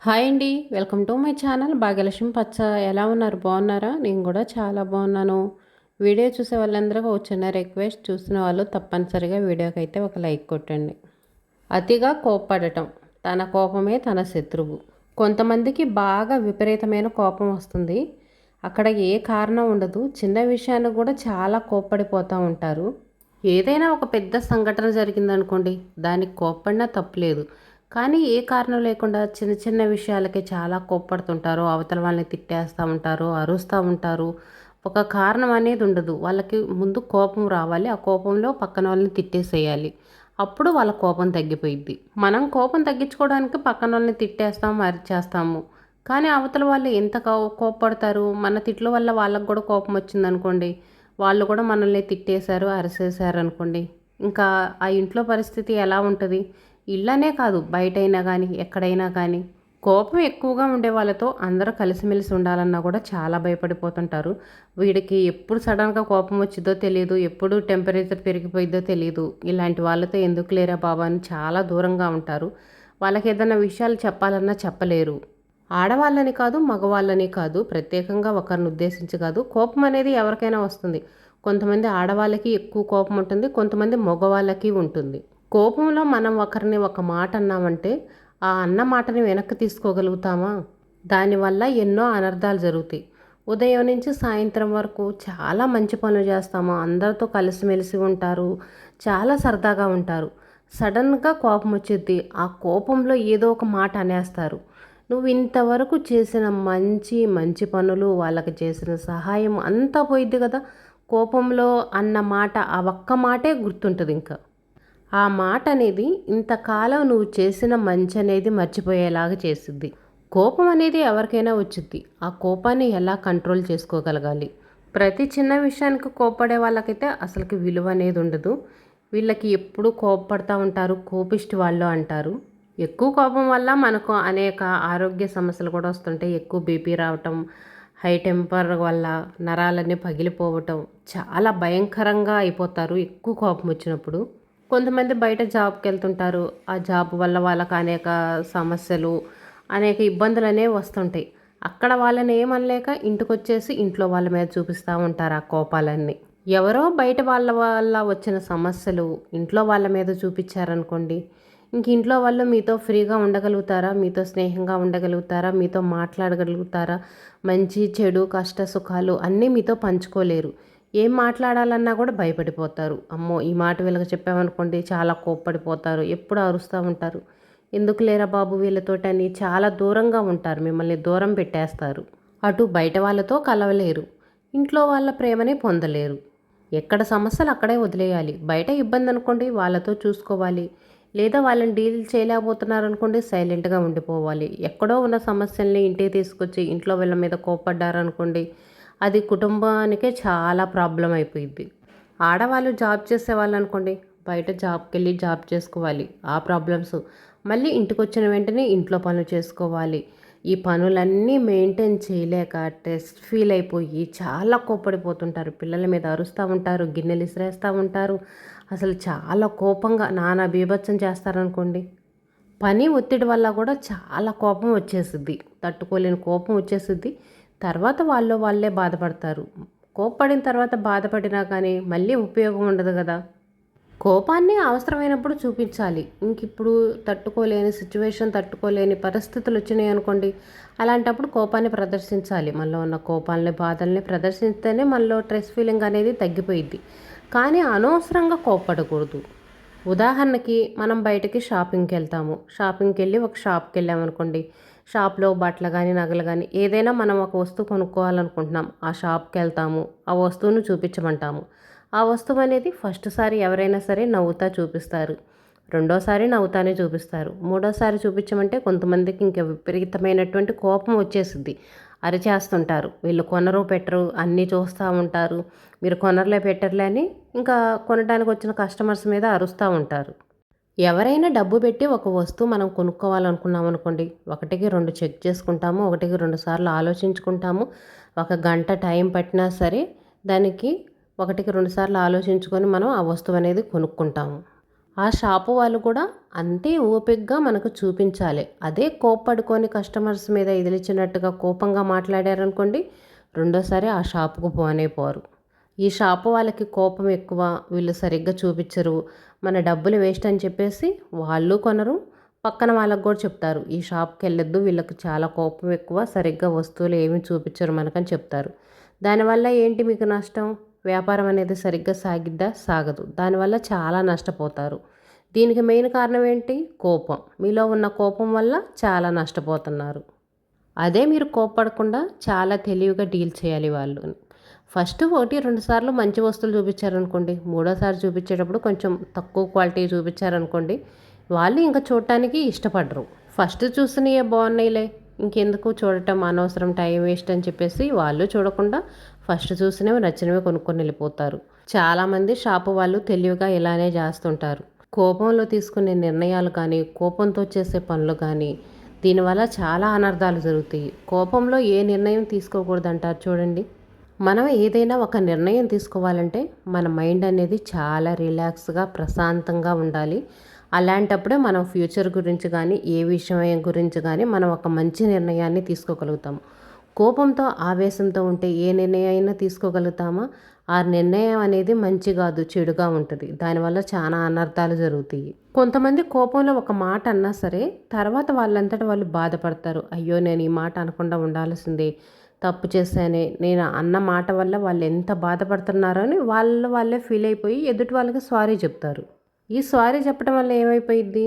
Hi అండి. Welcome to my channel Bhagyalakshmi పచ్చ. ఎలా ఉన్నారు? బాగున్నారా? నేను కూడా చాలా బాగున్నాను. వీడియో చూసే వాళ్ళందరికీ ఒక చిన్న రిక్వెస్ట్, చూసిన వాళ్ళు తప్పనిసరిగా వీడియోకి అయితే ఒక లైక్ కొట్టండి. అతిగా కోప్పడటం, తన కోపమే తన శత్రువు. కొంతమందికి బాగా విపరీతమైన కోపం వస్తుంది. అక్కడ ఏ కారణం ఉండదు, చిన్న విషయాన్ని కూడా చాలా కోప్పడిపోతూ ఉంటారు. ఏదైనా ఒక పెద్ద సంఘటన జరిగిందనుకోండి, దానికి కోప్పడినా తప్పులేదు. కానీ ఏ కారణం లేకుండా చిన్న చిన్న విషయాలకే చాలా కోప్పడుతుంటారు. అవతల వాళ్ళని తిట్టేస్తూ ఉంటారు, అరుస్తూ ఉంటారు. ఒక కారణం అనేది ఉండదు. వాళ్ళకి ముందు కోపం రావాలి, ఆ కోపంలో పక్కన వాళ్ళని తిట్టేసేయాలి. అప్పుడు వాళ్ళ కోపం తగ్గిపోయిద్ది. మనం కోపం తగ్గించుకోవడానికి పక్కన వాళ్ళని తిట్టేస్తాము, అరిచేస్తాము. కానీ అవతల వాళ్ళు ఎంత కోప్పడతారు. మన తిట్ల వల్ల వాళ్ళకు కూడా కోపం వచ్చిందనుకోండి, వాళ్ళు కూడా మనల్ని తిట్టేశారు, అరిసేశారు అనుకోండి, ఇంకా ఆ ఇంట్లో పరిస్థితి ఎలా ఉంటుంది? ఇళ్ళనే కాదు, బయటైనా కానీ ఎక్కడైనా కానీ కోపం ఎక్కువగా ఉండే వాళ్ళతో అందరూ కలిసిమెలిసి ఉండాలన్నా కూడా చాలా భయపడిపోతుంటారు. వీడికి ఎప్పుడు సడన్గా కోపం వచ్చిందో తెలియదు, ఎప్పుడు టెంపరేచర్ పెరిగిపోయిద్దో తెలియదు, ఇలాంటి వాళ్ళతో ఎందుకు లేరా బాబా అని చాలా దూరంగా ఉంటారు. వాళ్ళకి ఏదైనా విషయాలు చెప్పాలన్నా చెప్పలేరు. ఆడవాళ్ళని కాదు, మగవాళ్ళని కాదు, ప్రత్యేకంగా ఒకరిని ఉద్దేశించి కాదు. కోపం అనేది ఎవరికైనా వస్తుంది. కొంతమంది ఆడవాళ్ళకి ఎక్కువ కోపం ఉంటుంది, కొంతమంది మగవాళ్ళకి ఉంటుంది. కోపంలో మనం ఒకరిని ఒక మాట అన్నామంటే ఆ అన్న మాటని వెనక్కి తీసుకోగలుగుతామా? దానివల్ల ఎన్నో అనర్థాలు జరుగుతాయి. ఉదయం నుంచి సాయంత్రం వరకు చాలా మంచి పనులు చేస్తాము, అందరితో కలిసిమెలిసి ఉంటారు, చాలా సరదాగా ఉంటారు. సడన్గా కోపం వచ్చిద్ది. ఆ కోపంలో ఏదో ఒక మాట అనేస్తారు. నువ్వు ఇంతవరకు చేసిన మంచి మంచి పనులు, వాళ్ళకి చేసిన సహాయం అంతా పోయిద్ది కదా. కోపంలో అన్న మాట, ఆ ఒక్క మాటే గుర్తుంటుంది. ఇంకా ఆ మాట అనేది ఇంతకాలం నువ్వు చేసిన మంచి అనేది మర్చిపోయేలాగా చేస్తుంది. కోపం అనేది ఎవరికైనా వచ్చింది. ఆ కోపాన్ని ఎలా కంట్రోల్ చేసుకోగలగాలి? ప్రతి చిన్న విషయానికి కోప్పడే వాళ్ళకైతే అసలుకి విలువ అనేది ఉండదు. వీళ్ళకి ఎప్పుడు కోప్పడుతూ ఉంటారు, కోపిష్టి వాళ్ళు అంటారు. ఎక్కువ కోపం వల్ల మనకు అనేక ఆరోగ్య సమస్యలు కూడా వస్తుంటాయి. ఎక్కువ బీపీ రావటం, హై టెంపర్ వల్ల నరాలన్నీ పగిలిపోవటం, చాలా భయంకరంగా అయిపోతారు ఎక్కువ కోపం వచ్చినప్పుడు. కొంతమంది బయట జాబ్కి వెళ్తుంటారు. ఆ జాబ్ వల్ల వాళ్ళకి అనేక సమస్యలు, అనేక ఇబ్బందులు అనేవి వస్తుంటాయి. అక్కడ వాళ్ళని ఏమనలేక ఇంటికొచ్చేసి ఇంట్లో వాళ్ళ మీద చూపిస్తూ ఉంటారు ఆ కోపాలన్నీ. ఎవరో బయట వాళ్ళ వల్ల వచ్చిన సమస్యలు ఇంట్లో వాళ్ళ మీద చూపించారనుకోండి, ఇంక ఇంట్లో వాళ్ళు మీతో ఫ్రీగా ఉండగలుగుతారా? మీతో స్నేహంగా ఉండగలుగుతారా? మీతో మాట్లాడగలుగుతారా? మంచి చెడు కష్ట సుఖాలు అన్నీ మీతో పంచుకోలేరు. ఏం మాట్లాడాలన్నా కూడా భయపడిపోతారు. అమ్మో, ఈ మాట వీళ్ళకి చెప్పామనుకోండి చాలా కోప్పడిపోతారు, ఎప్పుడు అరుస్తూ ఉంటారు. ఎందుకు లేరా బాబు వీళ్ళతోటి అని చాలా దూరంగా ఉంటారు, మిమ్మల్ని దూరం పెట్టేస్తారు. అటు బయట వాళ్ళతో కలవలేరు, ఇంట్లో వాళ్ళ ప్రేమని పొందలేరు. ఎక్కడ సమస్యలు అక్కడే వదిలేయాలి. బయట ఇబ్బంది అనుకోండి వాళ్ళతో చూసుకోవాలి, లేదా వాళ్ళని డీల్ చేయలేకపోతున్నారనుకోండి సైలెంట్గా ఉండిపోవాలి. ఎక్కడో ఉన్న సమస్యల్ని ఇంటికి తీసుకొచ్చి ఇంట్లో వీళ్ళ మీద కోప్పడ్డారనుకోండి, అది కుటుంబానికే చాలా ప్రాబ్లం అయిపోయింది. ఆడవాళ్ళు జాబ్ చేసేవాళ్ళు అనుకోండి, బయట జాబ్కి వెళ్ళి జాబ్ చేసుకోవాలి, ఆ ప్రాబ్లమ్స్. మళ్ళీ ఇంటికి వచ్చిన వెంటనే ఇంట్లో పనులు చేసుకోవాలి. ఈ పనులన్నీ మెయింటైన్ చేయలేక స్ట్రెస్ ఫీల్ అయిపోయి చాలా కోప్పడిపోతుంటారు. పిల్లల మీద అరుస్తూ ఉంటారు, గిన్నెలు ఇసిరేస్తూ ఉంటారు. అసలు చాలా కోపంగా నానా బీభత్సం చేస్తారనుకోండి. పని ఒత్తిడి వల్ల కూడా చాలా కోపం వచ్చేసిద్ది, తట్టుకోలేని కోపం వచ్చేసిద్ది. తర్వాత వాళ్ళే బాధపడతారు. కోప్పడిన తర్వాత బాధపడినా కానీ మళ్ళీ ఉపయోగం ఉండదు కదా. కోపాన్ని అవసరమైనప్పుడు చూపించాలి. ఇంక ఇప్పుడు తట్టుకోలేని సిచ్యువేషన్, తట్టుకోలేని పరిస్థితులు వచ్చినాయి అనుకోండి, అలాంటప్పుడు కోపాన్ని ప్రదర్శించాలి. మనలో ఉన్న కోపాలని, బాధల్ని ప్రదర్శిస్తేనే మనలో స్ట్రెస్ ఫీలింగ్ అనేది తగ్గిపోయిద్ది. కానీ అనవసరంగా కోప్పడకూడదు. ఉదాహరణకి మనం బయటకి షాపింగ్కి వెళ్తాము. షాపింగ్కి వెళ్ళి ఒక షాప్కి వెళ్ళామనుకోండి, షాప్లో బట్టలు కానీ నగలు కానీ ఏదైనా మనం ఒక వస్తువు కొనుక్కోవాలనుకుంటున్నాం, ఆ షాప్కి వెళ్తాము, ఆ వస్తువును చూపించమంటాము. ఆ వస్తువు అనేది ఫస్ట్ సారి ఎవరైనా సరే నవ్వుతా చూపిస్తారు, రెండోసారి నవ్వుతానే చూపిస్తారు, మూడోసారి చూపించమంటే కొంతమందికి ఇంకా విపరీతమైనటువంటి కోపం వచ్చేసిద్ది, అరిచేస్తుంటారు. వీళ్ళు కొనరు పెట్టరు, అన్నీ చూస్తూ ఉంటారు, మీరు కొనర్లే పెట్టర్లే అని ఇంకా కొనడానికి వచ్చిన కస్టమర్స్ మీద అరుస్తూ ఉంటారు. ఎవరైనా డబ్బు పెట్టి ఒక వస్తువు మనం కొనుక్కోవాలనుకున్నాం అనుకోండి, ఒకటికి రెండు చెక్ చేసుకుంటాము, ఒకటికి రెండు సార్లు ఆలోచించుకుంటాము. ఒక గంట టైం పట్టినా సరే దానికి ఒకటికి రెండు సార్లు ఆలోచించుకొని మనం ఆ వస్తువు అనేది కొనుక్కుంటాము. ఆ షాపు వాళ్ళు కూడా అంతే ఓపికగా మనకు చూపించాలి. అదే కోప్పడుకొని కస్టమర్స్ మీద ఎదిరించినట్టుగా కోపంగా మాట్లాడారనుకోండి, రెండోసారి ఆ షాపుకు పోనే పోరు. ఈ షాపు వాళ్ళకి కోపం ఎక్కువ, వీళ్ళు సరిగ్గా చూపించరు, మన డబ్బులు వేస్ట్ అని చెప్పేసి వాళ్ళు కొనరు, పక్కన వాళ్ళకు కూడా చెప్తారు ఈ షాప్కి వెళ్ళొద్దు, వీళ్ళకి చాలా కోపం ఎక్కువ, సరిగ్గా వస్తువులు ఏమి చూపించరు మనకని చెప్తారు. దానివల్ల ఏంటి మీకు నష్టం? వ్యాపారం అనేది సరిగ్గా సాగిద్దా? సాగదు. దానివల్ల చాలా నష్టపోతారు. దీనికి మెయిన్ కారణం ఏంటి? కోపం. మీలో ఉన్న కోపం వల్ల చాలా నష్టపోతున్నారు. అదే మీరు కోప్పడకుండా చాలా తెలివిగా డీల్ చేయాలి వాళ్ళు. ఫస్ట్ 1, 2 సార్లు మంచి వస్తువులు చూపించారనుకోండి, మూడోసారి చూపించేటప్పుడు కొంచెం తక్కువ క్వాలిటీ చూపించారనుకోండి, వాళ్ళు ఇంకా చూడటానికి ఇష్టపడరు. ఫస్ట్ చూసినవే బాగున్నాయిలే, ఇంకెందుకు చూడటం, అనవసరం టైం వేస్ట్ అని చెప్పేసి వాళ్ళు చూడకుండా ఫస్ట్ చూసినవి నచ్చినవి కొనుక్కొని వెళ్ళిపోతారు. చాలామంది షాపు వాళ్ళు తెలివిగా ఇలానే చేస్తుంటారు. కోపంలో తీసుకునే నిర్ణయాలు కానీ, కోపంతో చేసే పనులు కానీ, దీనివల్ల చాలా అనర్థాలు జరుగుతాయి. కోపంలో ఏ నిర్ణయం తీసుకోకూడదు అంటారు చూడండి. మనం ఏదైనా ఒక నిర్ణయం తీసుకోవాలంటే మన మైండ్ అనేది చాలా రిలాక్స్గా ప్రశాంతంగా ఉండాలి. అలాంటప్పుడే మనం ఫ్యూచర్ గురించి కానీ, ఏ విషయం గురించి కానీ మనం ఒక మంచి నిర్ణయాన్ని తీసుకోగలుగుతాము. కోపంతో ఆవేశంతో ఉంటే ఏ నిర్ణయం అయినా తీసుకోగలుగుతామా? ఆ నిర్ణయం అనేది మంచి కాదు, చెడుగా ఉంటుంది. దానివల్ల చాలా అనర్థాలు జరుగుతాయి. కొంతమంది కోపంలో ఒక మాట అన్నా సరే తర్వాత వాళ్ళంతట వాళ్ళు బాధపడతారు. అయ్యో, నేను ఈ మాట అనకుండా ఉండాల్సిందే, తప్పు చేశానే, నేను అన్న మాట వల్ల వాళ్ళు ఎంత బాధపడుతున్నారో అని వాళ్ళే ఫీల్ అయిపోయి ఎదుటి వాళ్ళకి సారీ చెప్తారు. ఈ సారీ చెప్పడం వల్ల ఏమైపోయిద్ది?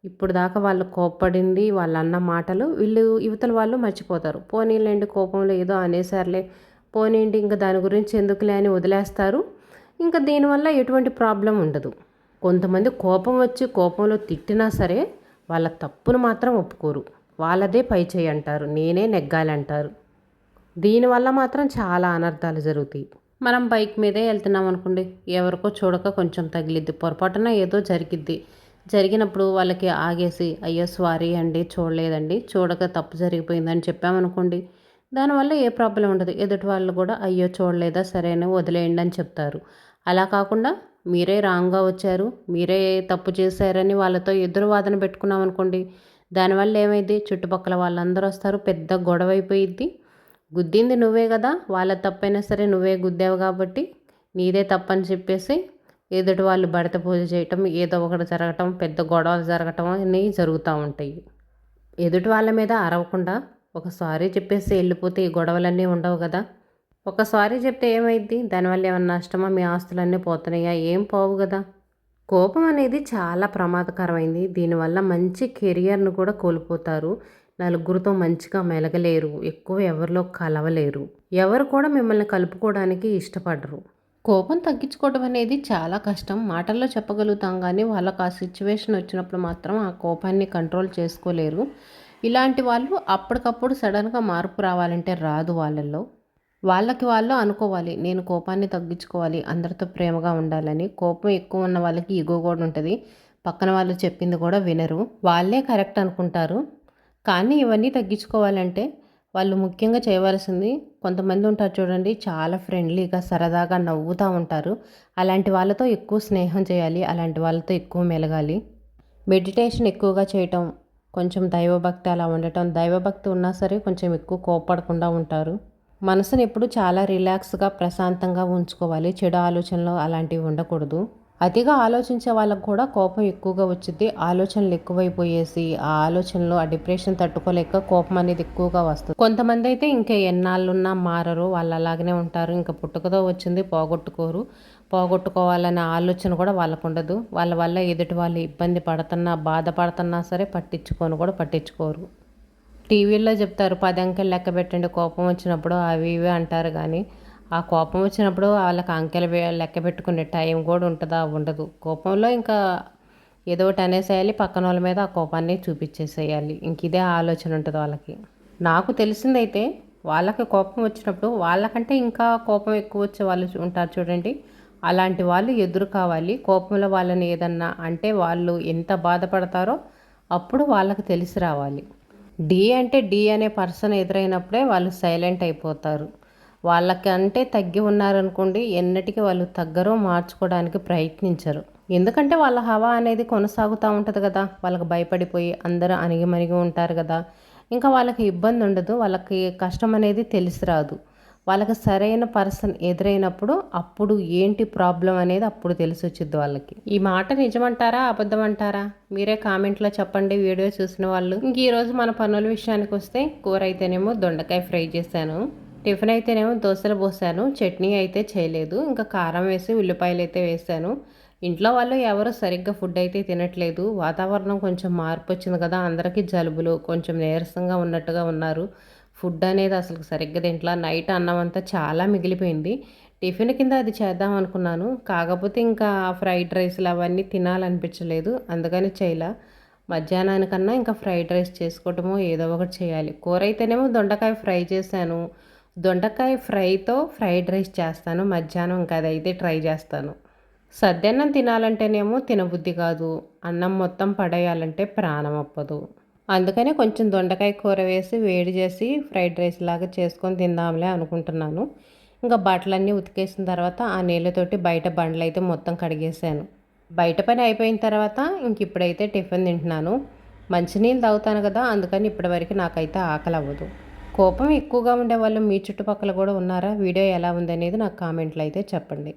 ఇప్పుడు దాకా వాళ్ళు కోప్పడింది, వాళ్ళు అన్న మాటలు వీళ్ళు యువతల వాళ్ళు మర్చిపోతారు. పోనీలేండి, కోపంలో ఏదో అనేసారులే, పోనీండి ఇంకా దాని గురించి ఎందుకులే అని వదిలేస్తారు. ఇంకా దీనివల్ల ఎటువంటి ప్రాబ్లం ఉండదు. కొంతమంది కోపం వచ్చి కోపంలో తిట్టినా సరే వాళ్ళ తప్పును మాత్రం ఒప్పుకోరు. వాళ్ళదే పై చేయి అంటారు, నేనే నెగ్గాలంటారు. దీనివల్ల మాత్రం చాలా అనర్థాలు జరుగుతాయి. మనం బైక్ మీదే వెళ్తున్నాం అనుకోండి, ఎవరికో చూడక కొంచెం తగిలిద్ది, పొరపాటున ఏదో జరిగిద్ది. జరిగినప్పుడు వాళ్ళకి ఆగేసి అయ్యో సారీ అండి, చూడలేదండి, చూడక తప్పు జరిగిపోయిందని చెప్పామనుకోండి, దానివల్ల ఏ ప్రాబ్లం ఉండదు. ఎదుటి వాళ్ళు కూడా అయ్యో చూడలేదా, సరేనా వదిలేయండి అని చెప్తారు. అలా కాకుండా మీరే రాంగ్గా వచ్చారు, మీరే తప్పు చేశారని వాళ్ళతో ఎదురు వాదన పెట్టుకున్నాం అనుకోండి, దానివల్ల ఏమైంది, చుట్టుపక్కల వాళ్ళందరూ వస్తారు, పెద్ద గొడవ అయిపోయిద్ది. గుద్దింది నువ్వే కదా, వాళ్ళ తప్పైనా సరే నువ్వే గుద్దావు కాబట్టి నీదే తప్పని చెప్పేసి ఎదుటి వాళ్ళు భర్త పూజ చేయటం, ఏదో ఒకటి జరగటం, పెద్ద గొడవలు జరగటం అనేవి జరుగుతూ ఉంటాయి. ఎదుటి వాళ్ళ మీద అరవకుండా ఒక సారీ చెప్పేసి వెళ్ళిపోతే ఈ గొడవలన్నీ ఉండవు కదా. ఒక సారీ చెప్తే ఏమైద్ది? దానివల్ల ఏమన్నా నష్టమా? మీ ఆస్తులన్నీ పోతున్నాయా? ఏం పోవు కదా. కోపం అనేది చాలా ప్రమాదకరమైంది. దీనివల్ల మంచి కెరియర్ను కూడా కోల్పోతారు. నలుగురితో మంచిగా మెలగలేరు, ఎక్కువ ఎవరిలో కలవలేరు, ఎవరు కూడా మిమ్మల్ని కలుపుకోవడానికి ఇష్టపడరు. కోపం తగ్గించుకోవడం అనేది చాలా కష్టం. మాటల్లో చెప్పగలుగుతాం కానీ వాళ్ళకు ఆ సిచ్యువేషన్ వచ్చినప్పుడు మాత్రం ఆ కోపాన్ని కంట్రోల్ చేసుకోలేరు. ఇలాంటి వాళ్ళు అప్పటికప్పుడు సడన్గా మార్పు రావాలంటే రాదు వాళ్ళల్లో. వాళ్ళకి వాళ్ళు అనుకోవాలి, నేను కోపాన్ని తగ్గించుకోవాలి, అందరితో ప్రేమగా ఉండాలని. కోపం ఎక్కువ ఉన్న వాళ్ళకి ఈగో కూడా ఉంటుంది. పక్కన వాళ్ళు చెప్పింది కూడా వినరు, వాళ్ళే కరెక్ట్ అనుకుంటారు. కానీ ఇవన్నీ తగ్గించుకోవాలంటే వాళ్ళు ముఖ్యంగా చేయవలసింది, కొంతమంది ఉంటారు చూడండి, చాలా ఫ్రెండ్లీగా సరదాగా నవ్వుతూ ఉంటారు. అలాంటి వాళ్ళతో ఎక్కువ స్నేహం చేయాలి, అలాంటి వాళ్ళతో ఎక్కువ మెలగాలి. మెడిటేషన్ ఎక్కువగా చేయటం, కొంచెం దైవభక్తి అలా ఉండటం. దైవభక్తి ఉన్నా సరే కొంచెం ఎక్కువ కోపడకుండా ఉంటారు. మనసుని ఎప్పుడు చాలా రిలాక్స్గా ప్రశాంతంగా ఉంచుకోవాలి. చెడు ఆలోచనలు అలాంటివి ఉండకూడదు. అతిగా ఆలోచించే వాళ్ళకు కూడా కోపం ఎక్కువగా వచ్చింది. ఆలోచనలు ఎక్కువైపోయేసి ఆ ఆలోచనలు, ఆ డిప్రెషన్ తట్టుకోలేక కోపం అనేది ఎక్కువగా వస్తుంది. కొంతమంది అయితే ఇంకా ఎన్నాళ్ళున్నా మారరు, వాళ్ళు అలాగనే ఉంటారు. ఇంకా పుట్టుకతో వచ్చింది పోగొట్టుకోరు. పోగొట్టుకోవాలనే ఆలోచన కూడా వాళ్ళకు ఉండదు. వాళ్ళ వల్ల ఎదుటి వాళ్ళు ఇబ్బంది పడుతున్నా, బాధపడుతున్నా సరే పట్టించుకోరు. టీవీల్లో చెప్తారు 10 అంకెలు లెక్క పెట్టండి కోపం వచ్చినప్పుడు, అవి ఇవి అంటారు. కానీ ఆ కోపం వచ్చినప్పుడు వాళ్ళకి అంకెలు లెక్క పెట్టుకునే టైం కూడా ఉంటుందా? ఉండదు. కోపంలో ఇంకా ఏదో ఒకటి అనేసేయాలి, పక్కన వాళ్ళ మీద ఆ కోపాన్ని చూపించేసేయాలి. ఇంక ఇదే ఆలోచన ఉంటుంది వాళ్ళకి. నాకు తెలిసిందైతే వాళ్ళకి కోపం వచ్చినప్పుడు వాళ్ళకంటే ఇంకా కోపం ఎక్కువ వచ్చే వాళ్ళు ఉంటారు చూడండి, అలాంటి వాళ్ళు ఎదురు కావాలి. కోపంలో వాళ్ళని ఏదన్నా అంటే వాళ్ళు ఎంత బాధపడతారో అప్పుడు వాళ్ళకి తెలిసి రావాలి. డి అనే పర్సన్ ఎదురైనప్పుడే వాళ్ళు సైలెంట్ అయిపోతారు. వాళ్ళకంటే తగ్గి ఉన్నారనుకోండి, ఎన్నటికీ వాళ్ళు తగ్గరో మార్చుకోవడానికి ప్రయత్నించరు. ఎందుకంటే వాళ్ళ హవా అనేది కొనసాగుతూ ఉంటుంది కదా, వాళ్ళకి భయపడిపోయి అందరూ అణిగిమణిగి ఉంటారు కదా, ఇంకా వాళ్ళకి ఇబ్బంది ఉండదు, వాళ్ళకి కష్టం అనేది తెలిసి రాదు. వాళ్ళకి సరైన పర్సన్ ఎదురైనప్పుడు అప్పుడు ఏంటి ప్రాబ్లం అనేది అప్పుడు తెలిసి వచ్చిద్ది వాళ్ళకి. ఈ మాట నిజమంటారా అబద్ధం అంటారా మీరే కామెంట్లో చెప్పండి వీడియో చూసిన వాళ్ళు. ఇంక ఈరోజు మన పనుల విషయానికి వస్తే, కూర అయితేనేమో దొండకాయ ఫ్రై చేశాను, టిఫిన్ అయితేనేమో దోశలు పోసాను, చట్నీ అయితే చేయలేదు, ఇంకా కారం వేసి ఉల్లిపాయలు అయితే వేసాను. ఇంట్లో వాళ్ళు ఎవరు సరిగ్గా ఫుడ్ అయితే తినట్లేదు, వాతావరణం కొంచెం మార్పు వచ్చింది కదా, అందరికీ జలుబులు, కొంచెం నీరసంగా ఉన్నట్టుగా ఉన్నారు. ఫుడ్ అనేది అసలు సరిగ్గా తింట్లా. నైట్ అన్నం అంతా చాలా మిగిలిపోయింది. టిఫిన్ కింద అది చేద్దాం అనుకున్నాను, కాకపోతే ఇంకా ఫ్రైడ్ రైస్లు అవన్నీ తినాలనిపించలేదు, అందుకని చేయలా. మధ్యాహ్నానికన్నా ఇంకా ఫ్రైడ్ రైస్ చేసుకోవటమో ఏదో ఒకటి చేయాలి. కూర అయితేనేమో దొండకాయ ఫ్రై చేశాను, దొండకాయ ఫ్రైతో ఫ్రైడ్ రైస్ చేస్తాను మధ్యాహ్నం, ఇంకా అదైతే ట్రై చేస్తాను. సద్దన్నం తినాలంటేనేమో తినబుద్ధి కాదు, అన్నం మొత్తం పడేయాలంటే ప్రాణం అప్పదు. అందుకనే కొంచెం దొండకాయ కూర వేసి వేడి చేసి ఫ్రైడ్ రైస్ లాగా చేసుకొని తిందాంలే అనుకుంటున్నాను. ఇంకా బట్టలన్నీ ఉతికేసిన తర్వాత ఆ నీళ్ళతోటి బయట బండ్లు అయితే మొత్తం కడిగేసాను. బయట పని అయిపోయిన తర్వాత ఇంక ఇప్పుడైతే టిఫిన్ తింటున్నాను. మంచినీళ్ళు తాగుతాను కదా, అందుకని ఇప్పటివరకు నాకైతే ఆకలి అవ్వదు. కోపం ఎక్కువగా ఉండే వాళ్ళు మీ చుట్టుపక్కల కూడా ఉన్నారా? వీడియో ఎలా ఉందనేది నాకు కామెంట్లో అయితే చెప్పండి.